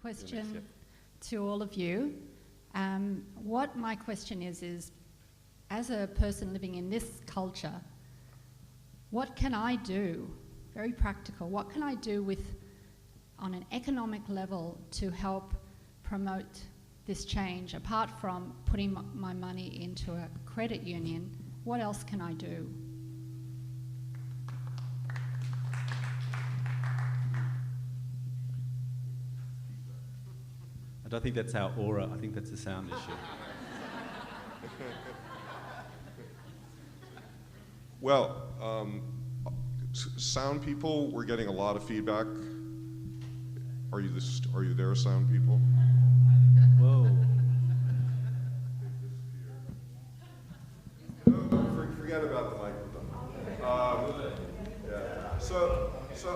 question to all of you. What my question is, as a person living in this culture, what can I do, very practical, what can I do on an economic level to help promote this change, apart from putting my money into a credit union? What else can I do? I don't think that's our aura, I think that's a sound issue. Well, sound people, we're getting a lot of feedback. Are you there, sound people? Whoa. Forget about the microphone. Yeah. So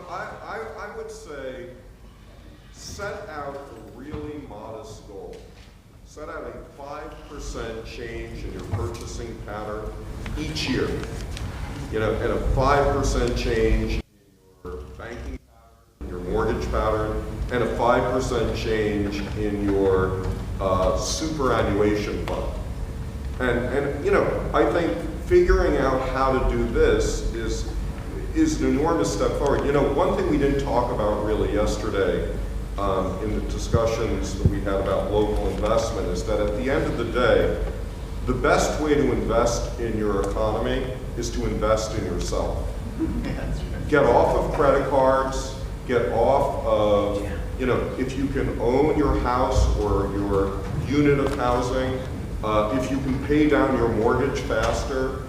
I would say set out a really modest goal. Set out a 5% change in your purchasing pattern each year. And a 5% change in your banking pattern, in your mortgage pattern, and a 5% change in your superannuation fund. And I think figuring out how to do this is an enormous step forward. One thing we didn't talk about really yesterday in the discussions that we had about local investment is that at the end of the day, the best way to invest in your economy is to invest in yourself. Get off of credit cards, get off of, if you can own your house or your unit of housing, if you can pay down your mortgage faster,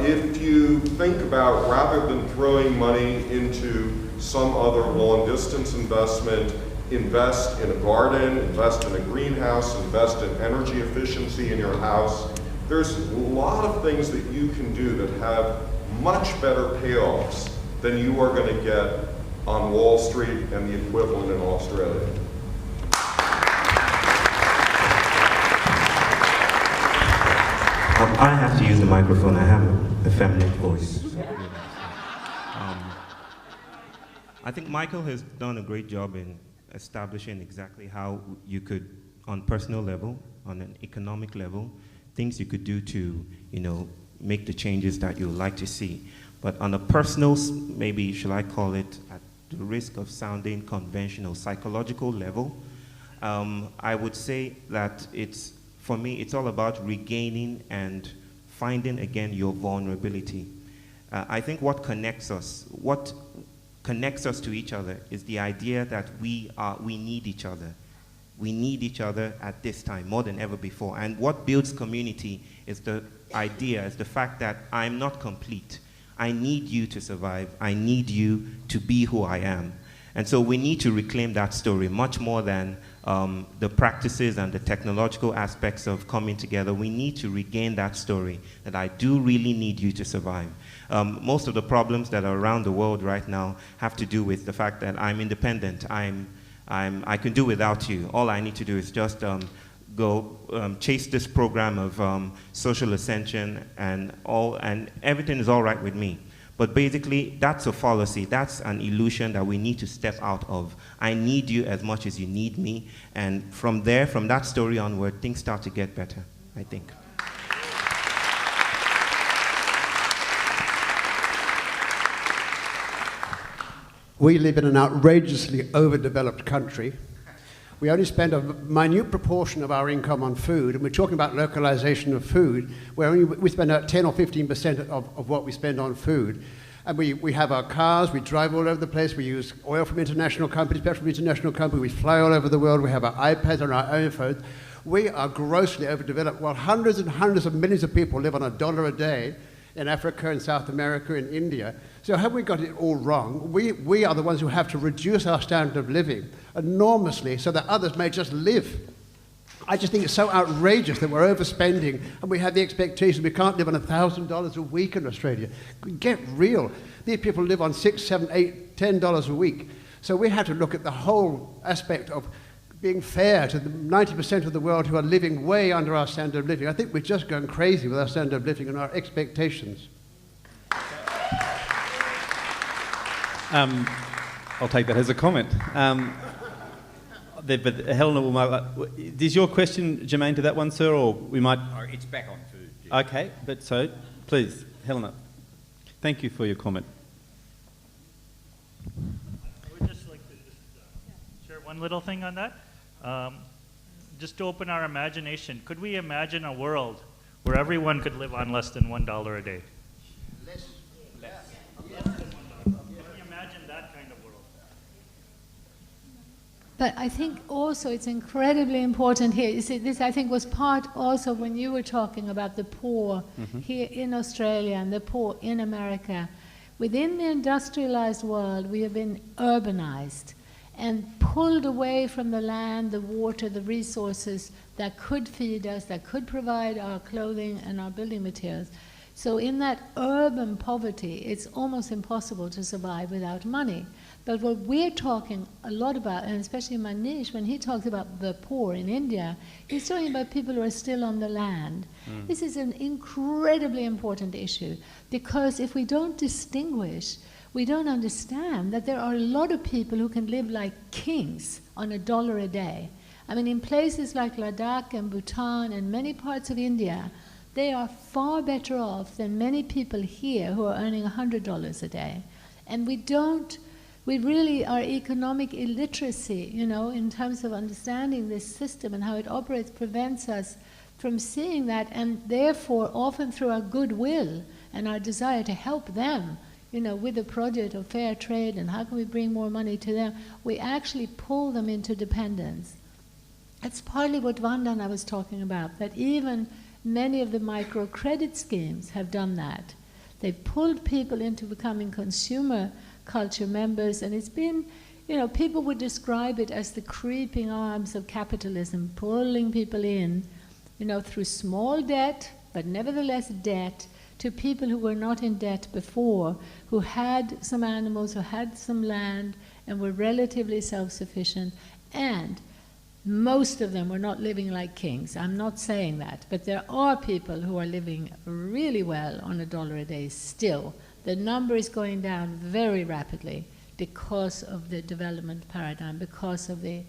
if you think about, rather than throwing money into some other long-distance investment, invest in a garden, invest in a greenhouse, invest in energy efficiency in your house. There's a lot of things that you can do that have much better payoffs than you are going to get on Wall Street and the equivalent in Australia. I have to use the microphone. I have a feminine voice. I think Michael has done a great job in establishing exactly how you could, on personal level, on an economic level, things you could do to, make the changes that you would like to see. But on a personal, maybe shall I call it, at the risk of sounding conventional, psychological level, I would say that for me, it's all about regaining and finding again your vulnerability. I think what connects us to each other is the idea that we need each other. We need each other at this time more than ever before. And what builds community is the fact that I'm not complete. I need you to survive. I need you to be who I am. And so we need to reclaim that story much more than the practices and the technological aspects of coming together. We need to regain that story that I do really need you to survive. Most of the problems that are around the world right now have to do with the fact that I'm independent. I can do without you. All I need to do is just go chase this program of social ascension and everything is all right with me. But basically, that's a fallacy. That's an illusion that we need to step out of. I need you as much as you need me. And from there, from that story onward, things start to get better, I think. We live in an outrageously overdeveloped country. We only spend a minute proportion of our income on food, and we're talking about localization of food, where we spend about 10 or 15% of what we spend on food. And we have our cars, we drive all over the place, we use oil from international companies, petrol from international companies, we fly all over the world, we have our iPads and our iPhones. We are grossly overdeveloped, while hundreds and hundreds of millions of people live on $1 a day in Africa, in South America, in India. So have we got it all wrong? We are the ones who have to reduce our standard of living enormously so that others may just live. I just think it's so outrageous that we're overspending and we have the expectation we can't live on $1,000 a week in Australia. Get real. These people live on $6, $7, $8, $10 a week. So we have to look at the whole aspect of being fair to the 90% of the world who are living way under our standard of living. I think we're just going crazy with our standard of living and our expectations. I'll take that as a comment. but Helena, is your question germane to that one, sir, or we might... It's back on food. Okay, but so, please, Helena, thank you for your comment. I would just like to share one little thing on that. Just to open our imagination, could we imagine a world where everyone could live on less than $1 a day? Less than $1. Can we imagine that kind of world? But I think also it's incredibly important here. You see, this I think was part also when you were talking about the poor here in Australia and the poor in America. Within the industrialized world, we have been urbanized and pulled away from the land, the water, the resources that could feed us, that could provide our clothing and our building materials. So in that urban poverty, it's almost impossible to survive without money. But what we're talking a lot about, and especially Manish, when he talks about the poor in India, he's talking about people who are still on the land. This is an incredibly important issue, because if we don't distinguish, we don't understand that there are a lot of people who can live like kings on $1 a day. I mean, in places like Ladakh and Bhutan and many parts of India, they are far better off than many people here who are earning $100 a day. And we really, our economic illiteracy, you know, in terms of understanding this system and how it operates, prevents us from seeing that, and therefore, often through our goodwill and our desire to help them, you know, with the project of fair trade and how can we bring more money to them, we actually pull them into dependence. That's partly what Vanda and I was talking about, that even many of the microcredit schemes have done that. They've pulled people into becoming consumer culture members, and it's been, you know, people would describe it as the creeping arms of capitalism, pulling people in, you know, through small debt, but nevertheless debt, to people who were not in debt before, who had some animals, who had some land, and were relatively self-sufficient, and most of them were not living like kings. I'm not saying that, but there are people who are living really well on $1 a day still. The number is going down very rapidly because of the development paradigm, because of the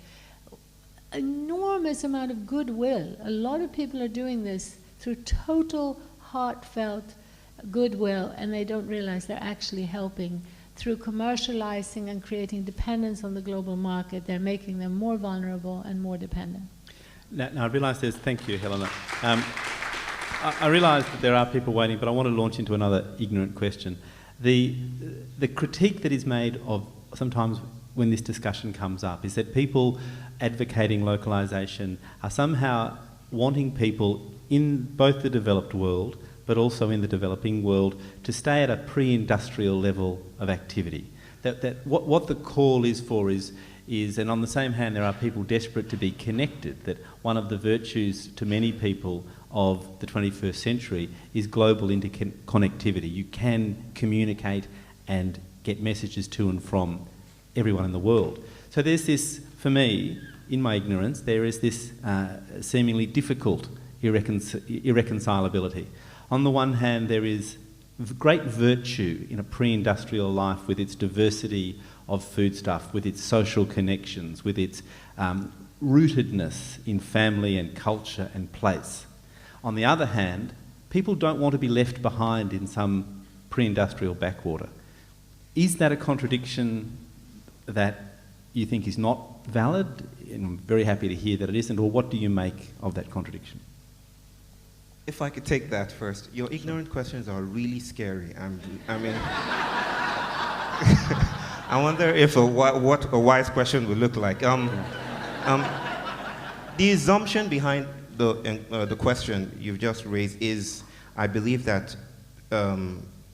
enormous amount of goodwill. A lot of people are doing this through total heartfelt goodwill, and they don't realize they're actually helping. Through commercializing and creating dependence on the global market, they're making them more vulnerable and more dependent. Now I realise thank you, Helena. I realise that there are people waiting, but I want to launch into another ignorant question. The critique that is made of sometimes when this discussion comes up is that people advocating localisation are somehow wanting people in both the developed world but also in the developing world to stay at a pre-industrial level of activity. That what the call is for is, and on the same hand there are people desperate to be connected, that one of the virtues to many people of the 21st century is global interconnectivity. You can communicate and get messages to and from everyone in the world. So there's this, for me, in my ignorance, there is this seemingly difficult irreconcilability. On the one hand, there is great virtue in a pre-industrial life with its diversity of foodstuff, with its social connections, with its rootedness in family and culture and place. On the other hand, people don't want to be left behind in some pre-industrial backwater. Is that a contradiction that you think is not valid? And I'm very happy to hear that it isn't, or what do you make of that contradiction? If I could take that first. Your ignorant questions are really scary. I mean, I wonder if what a wise question would look like. The assumption behind the question you've just raised is, I believe that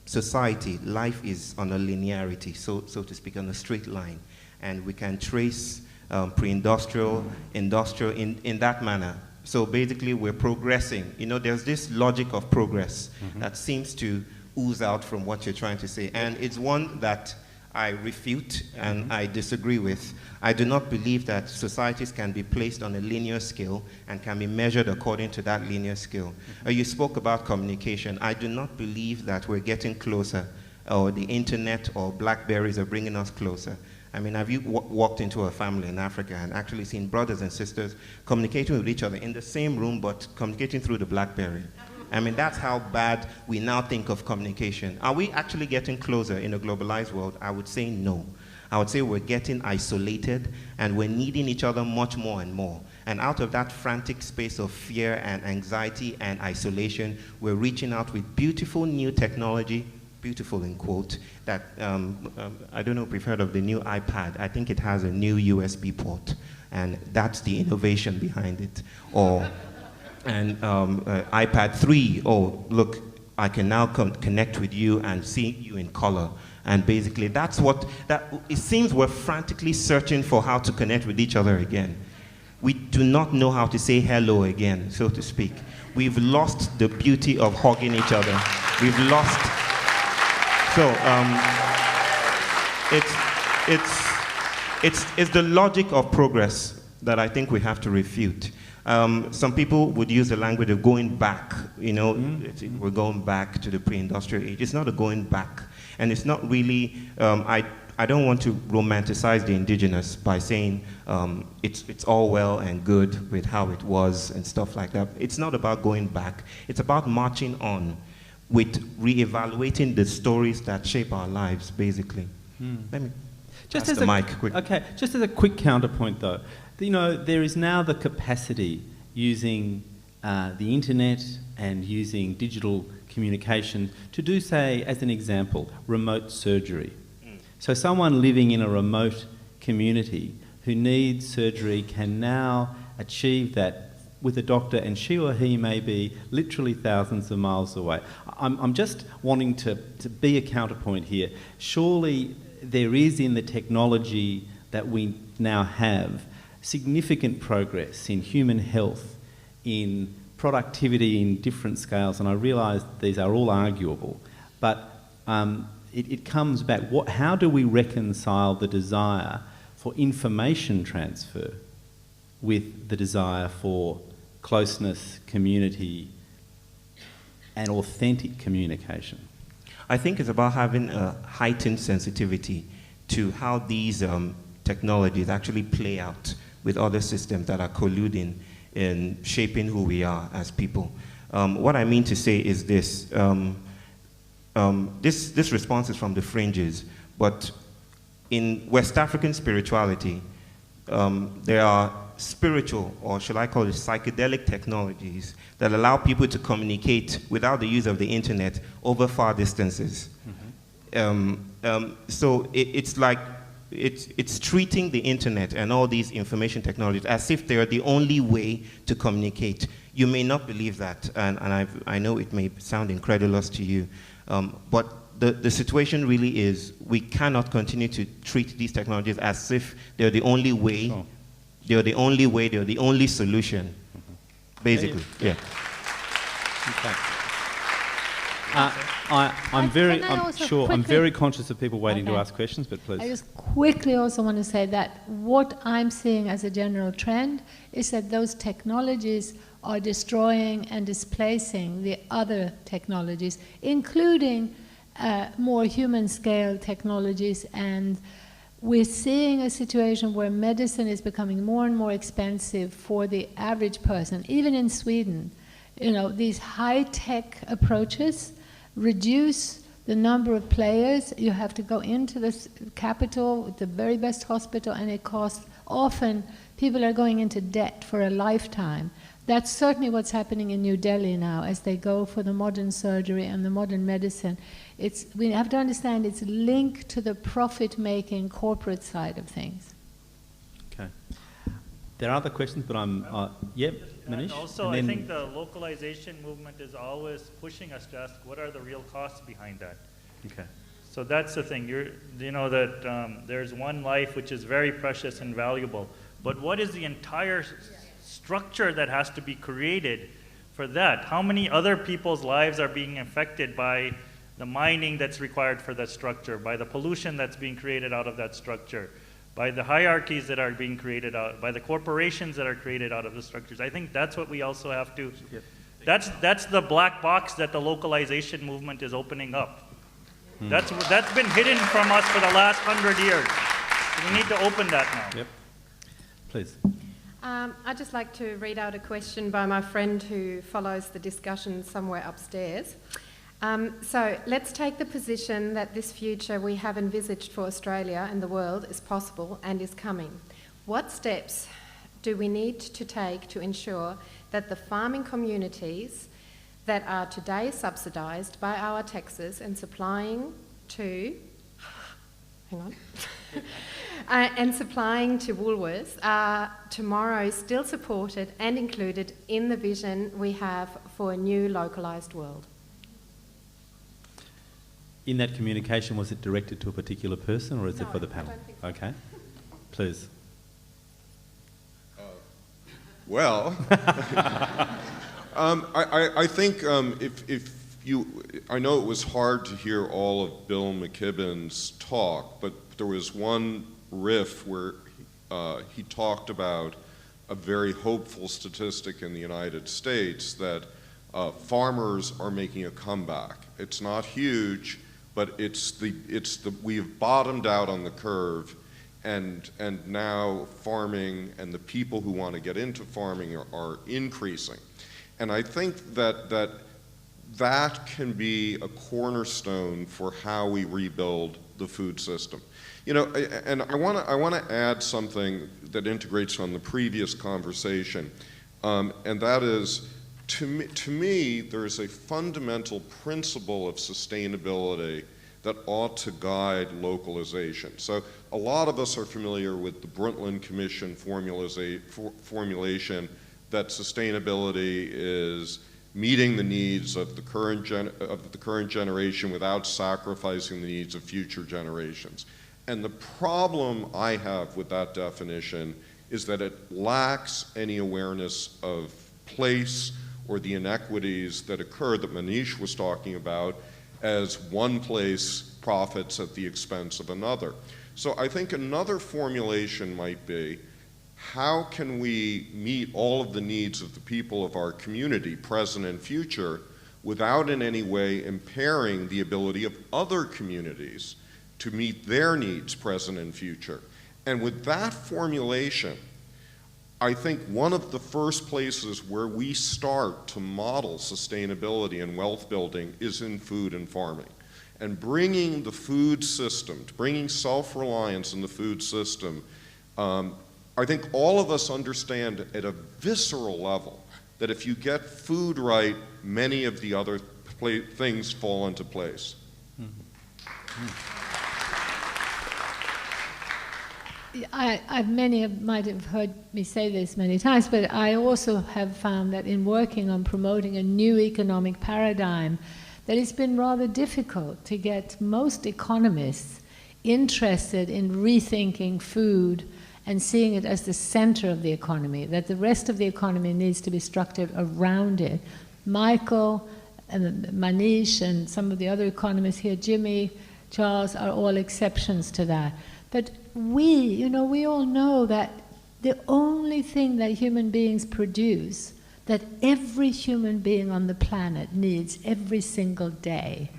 society, life is on a linearity, so to speak, on a straight line. And we can trace pre-industrial, industrial in that manner. So basically we're progressing. You know, there's this logic of progress that seems to ooze out from what you're trying to say. And it's one that I refute and I disagree with. I do not believe that societies can be placed on a linear scale and can be measured according to that linear scale. You spoke about communication. I do not believe that we're getting closer, or the internet or Blackberries are bringing us closer. I mean, have you walked into a family in Africa and actually seen brothers and sisters communicating with each other in the same room, but communicating through the BlackBerry? I mean, that's how bad we now think of communication. Are we actually getting closer in a globalized world? I would say no. I would say we're getting isolated, and we're needing each other much more and more. And out of that frantic space of fear and anxiety and isolation, we're reaching out with beautiful new technology, beautiful in quote, that, I don't know if you've heard of the new iPad. I think it has a new USB port, and that's the innovation behind it. Or, iPad 3, oh, look, I can now connect with you and see you in color. And basically, it seems we're frantically searching for how to connect with each other again. We do not know how to say hello again, so to speak. We've lost the beauty of hugging each other. We've lost. So it's the logic of progress that I think we have to refute. Some people would use the language of going back. You know, we're going back to the pre-industrial age. It's not a going back. And it's not really, I don't want to romanticize the indigenous by saying it's all well and good with how it was and stuff like that. It's not about going back. It's about marching on with reevaluating the stories that shape our lives, basically. Let me pass the mic quick. Okay, just as a quick counterpoint though, you know, there is now the capacity using the internet and using digital communication to do, say, as an example, remote surgery. So someone living in a remote community who needs surgery can now achieve that with a doctor, and she or he may be literally thousands of miles away. I'm just wanting to be a counterpoint here. Surely there is in the technology that we now have significant progress in human health, in productivity in different scales, and I realise these are all arguable, but it comes back, how do we reconcile the desire for information transfer with the desire for closeness, community, and authentic communication? I think it's about having a heightened sensitivity to how these technologies actually play out with other systems that are colluding in shaping who we are as people. What I mean to say is this. This response is from the fringes, but in West African spirituality, there are spiritual, or shall I call it psychedelic technologies that allow people to communicate without the use of the internet over far distances. So it's like, it's treating the internet and all these information technologies as if they are the only way to communicate. You may not believe that, and I know it may sound incredulous to you, but the situation really is we cannot continue to treat these technologies as if they're the only way, sure. They're the only way, they're the only solution, basically. Yeah. Okay. I'm very conscious of people waiting to ask questions, but please. I just quickly also want to say that what I'm seeing as a general trend is that those technologies are destroying and displacing the other technologies, including more human-scale technologies, and we're seeing a situation where medicine is becoming more and more expensive for the average person. Even in Sweden, you know, these high-tech approaches reduce the number of players. You have to go into the capital, the very best hospital, and it costs, often people are going into debt for a lifetime. That's certainly what's happening in New Delhi now as they go for the modern surgery and the modern medicine. We have to understand it's linked to the profit-making corporate side of things. Okay. There are other questions, but yep, Manish? Also, I think the localization movement is always pushing us to ask, what are the real costs behind that? Okay. So that's the thing. You know that there's one life which is very precious and valuable, but what is the entire structure that has to be created for that? How many other people's lives are being affected by the mining that's required for that structure, by the pollution that's being created out of that structure, by the hierarchies that are being created out, by the corporations that are created out of the structures? I think that's what we also have to, that's the black box that the localization movement is opening up. That's been hidden from us for the last 100 years. We need to open that now. Yep. Please. I'd just like to read out a question by my friend who follows the discussion somewhere upstairs. So let's take the position that this future we have envisaged for Australia and the world is possible and is coming. What steps do we need to take to ensure that the farming communities that are today subsidised by our taxes and supplying to, and supplying to Woolworths are tomorrow still supported and included in the vision we have for a new localised world? In that communication, was it directed to a particular person, or is it for the panel? I don't think so. Okay. Please. Well, I think if you, I know it was hard to hear all of Bill McKibben's talk, but there was one riff where he talked about a very hopeful statistic in the United States that farmers are making a comeback. It's not huge, but we've bottomed out on the curve. And now farming and the people who want to get into farming are increasing. And I think that can be a cornerstone for how we rebuild the food system. You know, and I want to add something that integrates on the previous conversation, and that is, to me, there's a fundamental principle of sustainability that ought to guide localization. So a lot of us are familiar with the Brundtland Commission formulation that sustainability is meeting the needs of the current generation without sacrificing the needs of future generations. And the problem I have with that definition is that it lacks any awareness of place or the inequities that occur that Manish was talking about, as one place profits at the expense of another. So I think another formulation might be, how can we meet all of the needs of the people of our community, present and future, without in any way impairing the ability of other communities to meet their needs, present and future? And with that formulation, I think one of the first places where we start to model sustainability and wealth building is in food and farming. And bringing the food system, bringing self-reliance in the food system, I think all of us understand at a visceral level that if you get food right, many of the other things fall into place. Mm-hmm. Mm. Many might have heard me say this many times, but I also have found that in working on promoting a new economic paradigm, that it's been rather difficult to get most economists interested in rethinking food and seeing it as the center of the economy, that the rest of the economy needs to be structured around it. Michael and Manish and some of the other economists here, Jimmy, Charles, are all exceptions to that. But we all know that the only thing that human beings produce, that every human being on the planet needs every single day,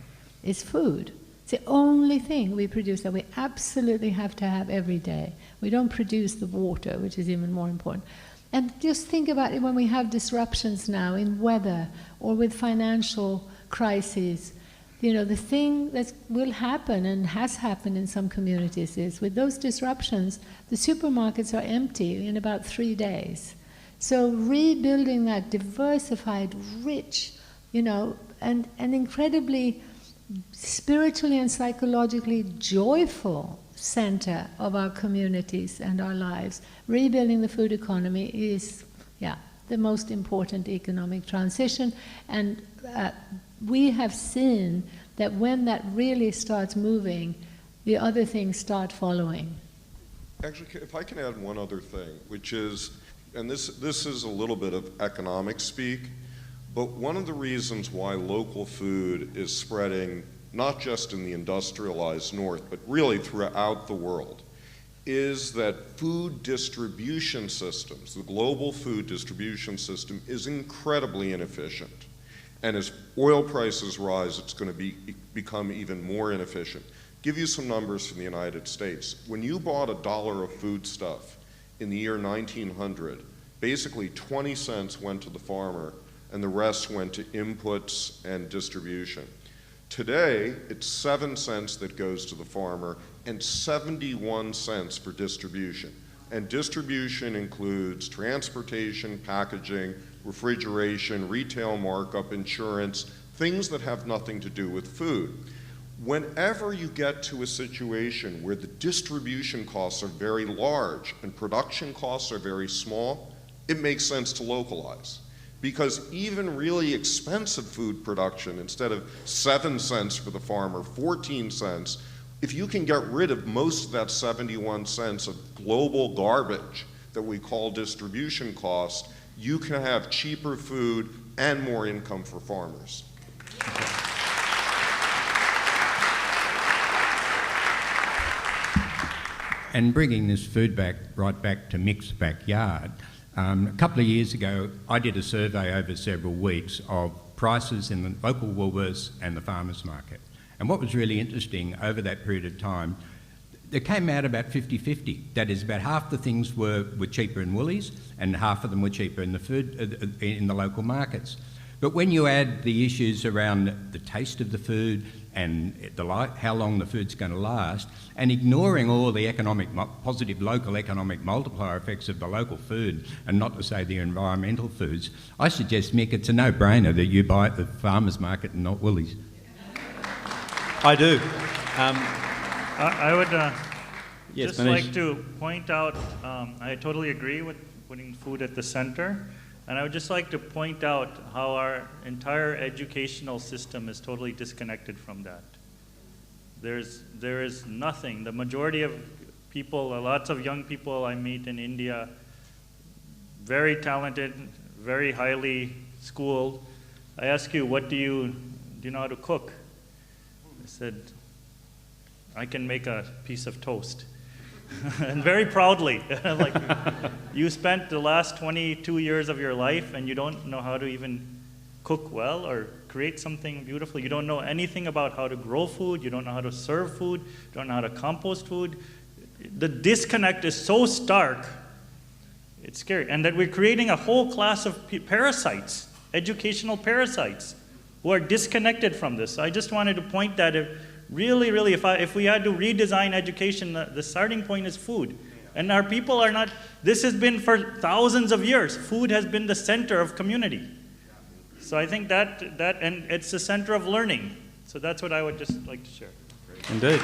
is food. It's the only thing we produce that we absolutely have to have every day. We don't produce the water, which is even more important. And just think about it when we have disruptions now in weather or with financial crises. You know, the thing that will happen and has happened in some communities is with those disruptions, the supermarkets are empty in about 3 days. So rebuilding that diversified, rich, and incredibly spiritually and psychologically joyful center of our communities and our lives, rebuilding the food economy is, the most important economic transition. And we have seen that when that really starts moving, the other things start following. Actually, if I can add one other thing, which is, and this is a little bit of economic speak, but one of the reasons why local food is spreading, not just in the industrialized North, but really throughout the world, is that food distribution systems, the global food distribution system, is incredibly inefficient. And as oil prices rise, it's going to become even more inefficient. Give you some numbers from the United States. When you bought $1 of foodstuff in the year 1900, basically 20 cents went to the farmer and the rest went to inputs and distribution. Today, it's 7 cents that goes to the farmer and 71 cents for distribution. And distribution includes transportation, packaging, refrigeration, retail markup, insurance, things that have nothing to do with food. Whenever you get to a situation where the distribution costs are very large and production costs are very small, it makes sense to localize. Because even really expensive food production, instead of 7 cents for the farmer, 14 cents, if you can get rid of most of that 71 cents of global garbage that we call distribution cost, you can have cheaper food and more income for farmers. And bringing this food right back to Mick's backyard, a couple of years ago, I did a survey over several weeks of prices in the local Woolworths and the farmers market. And what was really interesting over that period of time, it came out about 50-50. That is, about half the things were cheaper in Woolies and half of them were cheaper in the local markets. But when you add the issues around the taste of the food and how long the food's going to last, and ignoring all the positive local economic multiplier effects of the local food, and not to say the environmental foods, I suggest, Mick, it's a no-brainer that you buy at the farmers market and not Woolies. I do. I would yes, just Manish. like to point out, I totally agree with putting food at the center. And I would just like to point out how our entire educational system is totally disconnected from that. There is nothing. The majority of people, lots of young people I meet in India, very talented, very highly schooled. I ask you, do you know how to cook? I said, I can make a piece of toast. And very proudly, like, you spent the last 22 years of your life and you don't know how to even cook well or create something beautiful. You don't know anything about how to grow food. You don't know how to serve food. You don't know how to compost food. The disconnect is so stark, it's scary. And that we're creating a whole class of parasites, educational parasites, who are disconnected from this. I just wanted to point that really, if we had to redesign education, the starting point is food. And our people are not, this has been for thousands of years. Food has been the center of community. So I think that and it's the center of learning. So that's what I would just like to share. Indeed.